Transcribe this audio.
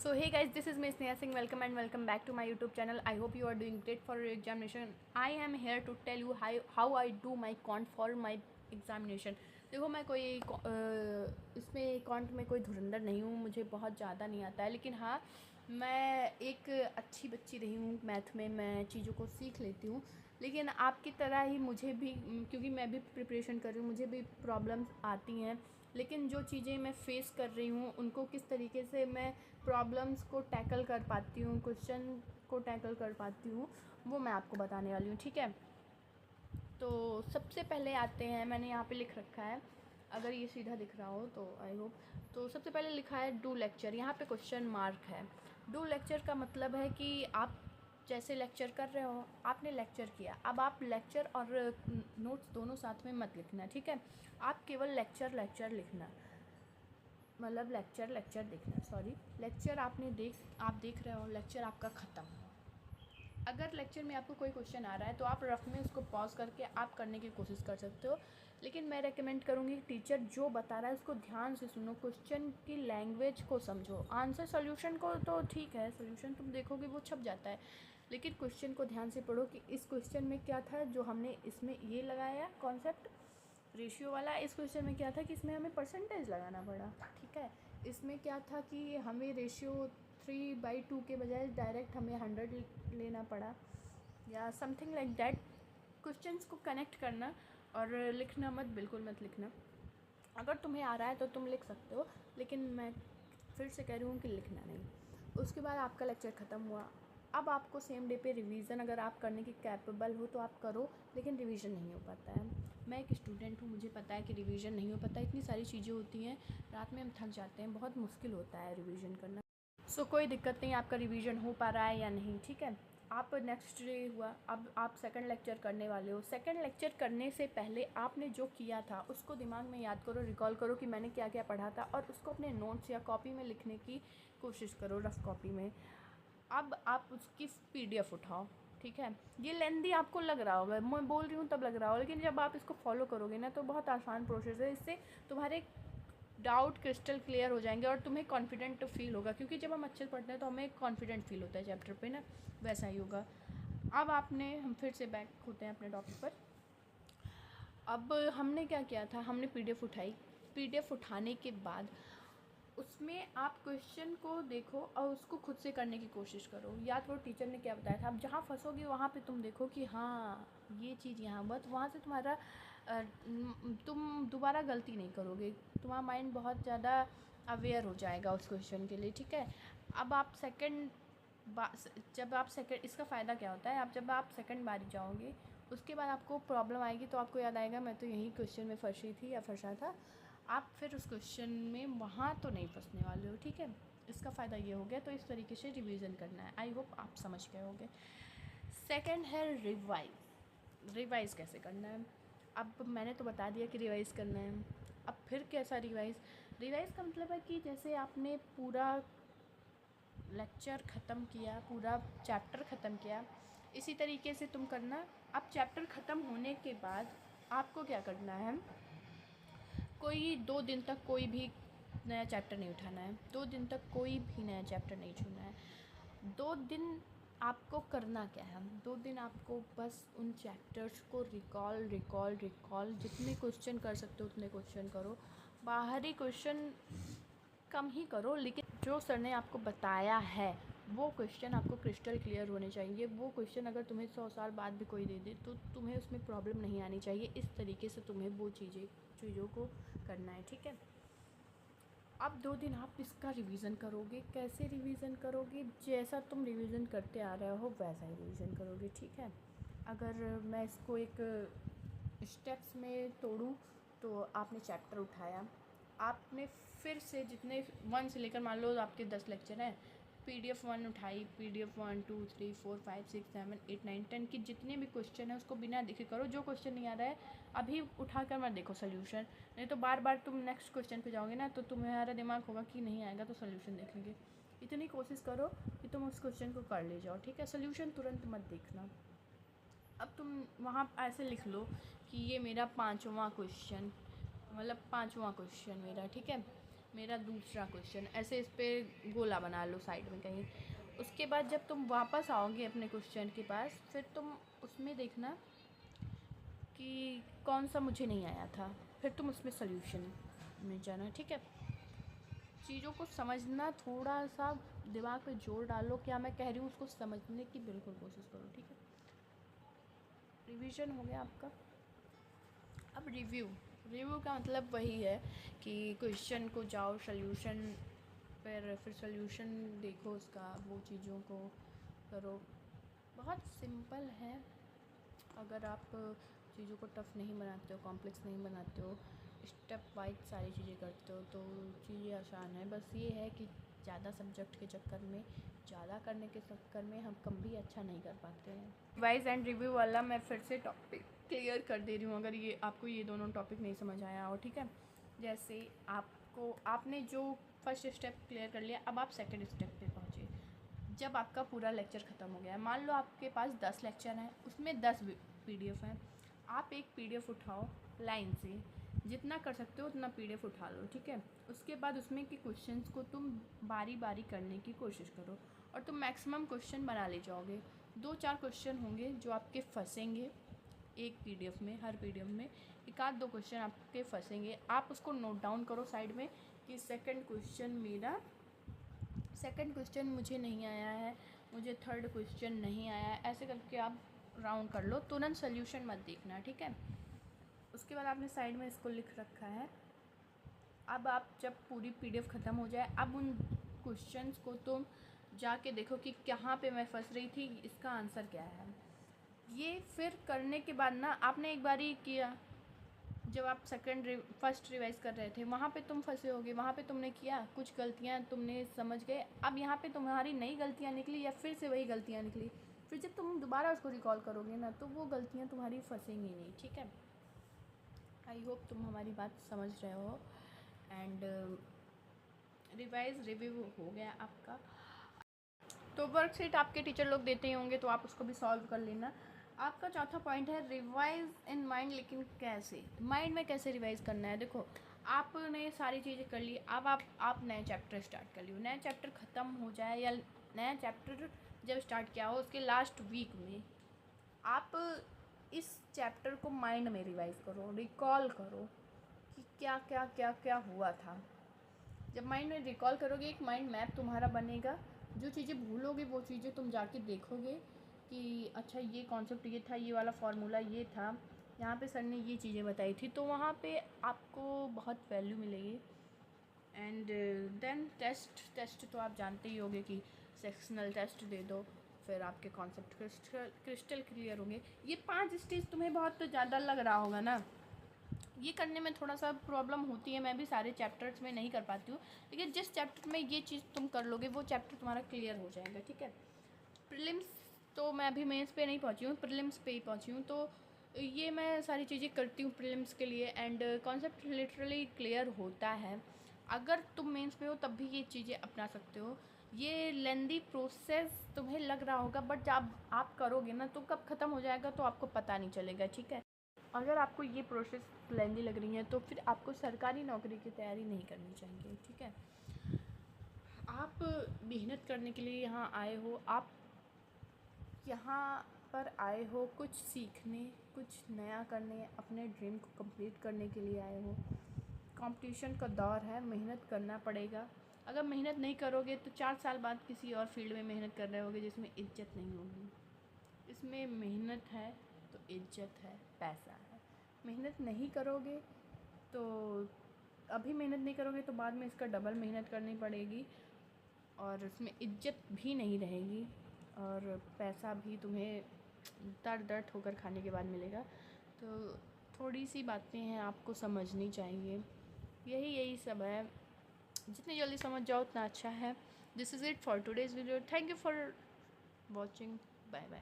So hey guys, this is Miss Neha Singh. Welcome and welcome back to my YouTube channel. I hope you are doing great for your examination. I am here to tell you how I do my count for my examination. देखो मैं कोई इसमें count में कोई धुरंधर नहीं हूँ, मुझे बहुत ज़्यादा नहीं आता है, लेकिन हाँ मैं एक अच्छी बच्ची रही हूँ मैथ में, मैं चीज़ों को सीख लेती हूँ। लेकिन आपकी तरह ही मुझे भी, क्योंकि मैं भी प्रिपरेशन कर रही हूँ, मुझे भी प्रॉब्लम्स आती हैं, लेकिन जो चीज़ें मैं फ़ेस कर रही हूँ उनको किस तरीके से मैं प्रॉब्लम्स को टैकल कर पाती हूँ, क्वेश्चन को टैकल कर पाती हूँ, वो मैं आपको बताने वाली हूँ। ठीक है, तो सबसे पहले आते हैं, मैंने यहाँ पे लिख रखा है, अगर ये सीधा दिख रहा हो तो आई होप। तो सबसे पहले लिखा है डू लेक्चर, यहाँ पे क्वेश्चन मार्क है। डू लेक्चर का मतलब है कि आप जैसे लेक्चर कर रहे हो, आपने लेक्चर किया, अब आप लेक्चर और नोट्स दोनों साथ में मत लिखना, ठीक है। आप केवल लेक्चर लिखना, मतलब लेक्चर देखना, सॉरी लेक्चर आप देख रहे हो, लेक्चर आपका ख़त्म। अगर लेक्चर में आपको कोई क्वेश्चन आ रहा है तो आप रफ में उसको पॉज करके आप करने की कोशिश कर सकते हो, लेकिन मैं रेकमेंड करूँगी टीचर जो बता रहा है उसको ध्यान से सुनो, क्वेश्चन की लैंग्वेज को समझो। आंसर सॉल्यूशन को तो ठीक है, सॉल्यूशन तुम देखोगे वो छप जाता है, लेकिन क्वेश्चन को ध्यान से पढ़ो कि इस क्वेश्चन में क्या था, जो हमने इसमें ये लगाया कॉन्सेप्ट रेशियो वाला, इस क्वेश्चन में क्या था कि इसमें हमें परसेंटेज लगाना पड़ा, ठीक है। इसमें क्या था कि हमें रेशियो 3/2 के बजाय डायरेक्ट हमें 100 लेना पड़ा, या समथिंग लाइक दैट। क्वेश्चंस को कनेक्ट करना और लिखना मत, बिल्कुल मत लिखना। अगर तुम्हें आ रहा है तो तुम लिख सकते हो, लेकिन मैं फिर से कह रही हूँ कि लिखना नहीं। उसके बाद आपका लेक्चर ख़त्म हुआ, अब आपको सेम डे पे रिवीजन अगर आप करने की कैपेबल हो तो आप करो, लेकिन रिवीजन नहीं हो पाता है। मैं एक स्टूडेंट हूँ, मुझे पता है कि रिवीजन नहीं हो पाता, इतनी सारी चीज़ें होती हैं, रात में हम थक जाते हैं, बहुत मुश्किल होता है रिवीजन करना। सो कोई दिक्कत नहीं, आपका रिवीजन हो पा रहा है या नहीं, ठीक है। आप नेक्स्ट डे हुआ, अब आप सेकंड लेक्चर करने वाले हो। सेकंड लेक्चर करने से पहले आपने जो किया था उसको दिमाग में याद करो, रिकॉल करो कि मैंने क्या क्या पढ़ा था, और उसको अपने नोट्स या कॉपी में लिखने की कोशिश करो, रफ़ कॉपी में। अब आप उसकी PDF उठाओ, ठीक है। ये लेंदी आपको लग रहा होगा, मैं बोल रही हूँ तब लग रहा होगा, लेकिन जब आप इसको फॉलो करोगे ना तो बहुत आसान प्रोसेस है, इससे तुम्हारे डाउट क्रिस्टल क्लियर हो जाएंगे और तुम्हें कॉन्फिडेंट फील होगा, क्योंकि जब हम अच्छे पढ़ते हैं तो हमें कॉन्फिडेंट फील होता है चैप्टर पे ना, वैसा ही होगा। अब हम फिर से बैक होते हैं अपने टॉपिक पर। अब हमने क्या किया था, हमने PDF उठाई। PDF उठाने के बाद उसमें आप क्वेश्चन को देखो और उसको खुद से करने की कोशिश करो, या तो टीचर ने क्या बताया था। अब जहाँ फंसोगे वहाँ पे तुम देखो कि हाँ ये चीज़ यहाँ हुआ, तो वहाँ से तुम दोबारा गलती नहीं करोगे, तुम्हारा माइंड बहुत ज़्यादा अवेयर हो जाएगा उस क्वेश्चन के लिए, ठीक है। अब आप जब आप सेकंड, इसका फ़ायदा क्या होता है, जब आप सेकंड बारी जाओगे उसके बाद आपको प्रॉब्लम आएगी तो आपको याद आएगा मैं तो यही क्वेश्चन में फंसी थी या फंसा था। आप फिर उस क्वेश्चन में वहाँ तो नहीं फंसने वाले हो, ठीक है। इसका फ़ायदा ये हो गया, तो इस तरीके से रिवीजन करना है। आई होप आप समझ गए होंगे। सेकंड है रिवाइज़ कैसे करना है। अब मैंने तो बता दिया कि रिवाइज़ करना है, अब फिर कैसा रिवाइज़ का मतलब है कि जैसे आपने पूरा लेक्चर ख़त्म किया, पूरा चैप्टर ख़त्म किया, इसी तरीके से तुम करना। अब चैप्टर ख़त्म होने के बाद आपको क्या करना है, कोई 2 दिन तक कोई भी नया चैप्टर नहीं उठाना है, 2 दिन तक कोई भी नया चैप्टर नहीं छूना है। 2 दिन आपको करना क्या है, 2 दिन आपको बस उन चैप्टर्स को रिकॉल जितने क्वेश्चन कर सकते हो उतने क्वेश्चन करो। बाहरी क्वेश्चन कम ही करो, लेकिन जो सर ने आपको बताया है वो क्वेश्चन आपको क्रिस्टल क्लियर होने चाहिए। वो क्वेश्चन अगर तुम्हें 100 साल बाद भी कोई दे दे तो तुम्हें उसमें प्रॉब्लम नहीं आनी चाहिए। इस तरीके से तुम्हें वो चीज़ों को करना है, ठीक है। अब 2 दिन आप इसका रिवीजन करोगे। कैसे रिवीजन करोगे, जैसा तुम रिवीजन करते आ रहे हो वैसा ही रिवीजन करोगे, ठीक है। अगर मैं इसको एक स्टेप्स में तोड़ूँ तो आपने चैप्टर उठाया, आपने फिर से जितने 1 से लेकर, मान लो आपके 10 लेक्चर हैं, PDF 1 उठाई, PDF 1 2 3 4 5 6 7 8 9 10 की जितने भी क्वेश्चन है उसको बिना देखे करो। जो क्वेश्चन नहीं आ रहा है अभी उठा कर मत देखो सोल्यूशन, नहीं तो बार बार तुम नेक्स्ट क्वेश्चन पे जाओगे ना तो तुम्हारा दिमाग होगा कि नहीं आएगा तो सोल्यूशन देख लेंगे। इतनी कोशिश करो कि तुम उस क्वेश्चन को कर ले जाओ, ठीक है। सोल्यूशन तुरंत मत देखना। अब तुम वहाँ ऐसे लिख लो कि ये मेरा 5वां क्वेश्चन, मतलब 5वां क्वेश्चन मेरा, ठीक है। मेरा दूसरा क्वेश्चन, ऐसे इस पर गोला बना लो साइड में कहीं। उसके बाद जब तुम वापस आओगे अपने क्वेश्चन के पास, फिर तुम उसमें देखना कि कौन सा मुझे नहीं आया था, फिर तुम उसमें सॉल्यूशन में जाना, ठीक है। चीज़ों को समझना, थोड़ा सा दिमाग पे जोर डालो, क्या मैं कह रही हूँ उसको समझने की बिल्कुल कोशिश करो, ठीक है। रिवीजन हो गया आपका। अब रिव्यू का मतलब वही है कि क्वेश्चन को जाओ सॉल्यूशन पर, फिर सॉल्यूशन देखो उसका, वो चीज़ों को करो। बहुत सिंपल है। अगर आप चीज़ों को टफ़ नहीं बनाते हो, कॉम्प्लेक्स नहीं बनाते हो, स्टेप वाइज सारी चीज़ें करते हो, तो चीज़ें आसान है। बस ये है कि ज़्यादा सब्जेक्ट के चक्कर में, ज़्यादा करने के चक्कर में हम कम भी अच्छा नहीं कर पाते हैं। रिवाइज एंड रिव्यू वाला मैं फिर से टॉपिक क्लियर कर दे रही हूँ, अगर ये आपको ये दोनों टॉपिक नहीं समझ आया हो, ठीक है। जैसे आपने जो फर्स्ट स्टेप क्लियर कर लिया, अब आप सेकंड स्टेप पे पहुँचे। जब आपका पूरा लेक्चर ख़त्म हो गया, मान लो आपके पास 10 लेक्चर हैं, उसमें 10 PDF हैं, आप एक PDF उठाओ लाइन से, जितना कर सकते हो उतना PDF उठा लो, ठीक है। उसके बाद उसमें के क्वेश्चंस को तुम बारी बारी करने की कोशिश करो, और तुम मैक्सिमम क्वेश्चन बना ले जाओगे। 2-4 क्वेश्चन होंगे जो आपके फंसेंगे एक PDF में, हर PDF में एक आध 2 क्वेश्चन आपके फंसेंगे। आप उसको नोट डाउन करो साइड में कि सेकंड क्वेश्चन मुझे नहीं आया है, मुझे थर्ड क्वेश्चन नहीं आया है, ऐसे करके आप राउंड कर लो। तुरंत सोल्यूशन मत देखना, ठीक है। उसके बाद आपने साइड में इसको लिख रखा है। अब आप जब पूरी PDF ख़त्म हो जाए, अब उन क्वेश्चंस को तुम जाके देखो कि कहाँ पे मैं फंस रही थी, इसका आंसर क्या है। ये फिर करने के बाद ना, आपने एक बार ही किया, जब आप फर्स्ट रिवाइज़ कर रहे थे, वहाँ पे तुम फंसे होगे, वहाँ पे तुमने किया, कुछ गलतियाँ तुमने समझ गए। अब यहाँ पे तुम्हारी नई गलतियाँ निकली या फिर से वही गलतियाँ निकली, फिर जब तुम दोबारा उसको रिकॉल करोगे ना, तो वो गलतियाँ तुम्हारी फंसेंगी नहीं, ठीक है। आई होप तुम हमारी बात समझ रहे हो। एंड रिवाइज रिव्यू हो गया आपका। तो वर्कशीट आपके टीचर लोग देते ही होंगे, तो आप उसको भी सॉल्व कर लेना। आपका चौथा पॉइंट है रिवाइज इन माइंड, लेकिन कैसे, माइंड में कैसे रिवाइज करना है। देखो, आपने सारी चीज़ें कर ली, अब आप नए चैप्टर स्टार्ट कर लियो। नया चैप्टर ख़त्म हो जाए या नया चैप्टर जब स्टार्ट किया हो, उसके लास्ट वीक में आप इस चैप्टर को माइंड में रिवाइज करो, रिकॉल करो कि क्या क्या क्या क्या हुआ था। जब माइंड में रिकॉल करोगे, एक माइंड मैप तुम्हारा बनेगा। जो चीज़ें भूलोगे वो चीज़ें तुम जाके देखोगे कि अच्छा ये कॉन्सेप्ट ये था, ये वाला फार्मूला ये था, यहाँ पे सर ने ये चीज़ें बताई थी, तो वहाँ पे आपको बहुत वैल्यू मिलेगी। एंड देन टेस्ट तो आप जानते ही होंगे कि सेक्शनल टेस्ट दे दो, फिर आपके कॉन्सेप्ट क्रिस्टल क्लियर होंगे। ये 5 स्टेज तुम्हें बहुत ज़्यादा लग रहा होगा ना, ये करने में थोड़ा सा प्रॉब्लम होती है, मैं भी सारे चैप्टर्स में नहीं कर पाती हूँ, लेकिन जिस चैप्टर में ये चीज़ तुम कर लोगे वो चैप्टर तुम्हारा क्लियर हो जाएगा, ठीक है। प्रीलिम्स तो मैं अभी मेंस पे नहीं पहुँची हूँ, प्रीलिम्स पे ही पहुँची हूँ, तो ये मैं सारी चीज़ें करती हूँ प्रीलिम्स के लिए। एंड कॉन्सेप्ट लिटरली क्लियर होता है। अगर तुम मेंस पे हो तब भी ये चीज़ें अपना सकते हो। ये लेंदी प्रोसेस तुम्हें लग रहा होगा, बट जब आप करोगे ना, तो कब ख़त्म हो जाएगा तो आपको पता नहीं चलेगा, ठीक है। अगर आपको ये प्रोसेस लेंदी लग रही है, तो फिर आपको सरकारी नौकरी की तैयारी नहीं करनी चाहिए, ठीक है। आप मेहनत करने के लिए यहाँ आए हो, आप यहाँ पर आए हो कुछ सीखने, कुछ नया करने, अपने ड्रीम को कंप्लीट करने के लिए आए हो। कंपटीशन का दौर है, मेहनत करना पड़ेगा। अगर मेहनत नहीं करोगे तो 4 साल बाद किसी और फील्ड में मेहनत कर रहे होगे जिसमें इज्जत नहीं होगी। इसमें मेहनत है तो इज्जत है, पैसा है। मेहनत नहीं करोगे तो अभी मेहनत नहीं करोगे तो बाद में इसका डबल मेहनत करनी पड़ेगी, और उसमें इज्जत भी नहीं रहेगी, और पैसा भी तुम्हें दर ठोकर खाने के बाद मिलेगा। तो थोड़ी सी बातें हैं, आपको समझनी चाहिए। यही सब है, जितनी जल्दी समझ जाओ उतना अच्छा है। This is it for today's video. Thank you for watching. Bye bye.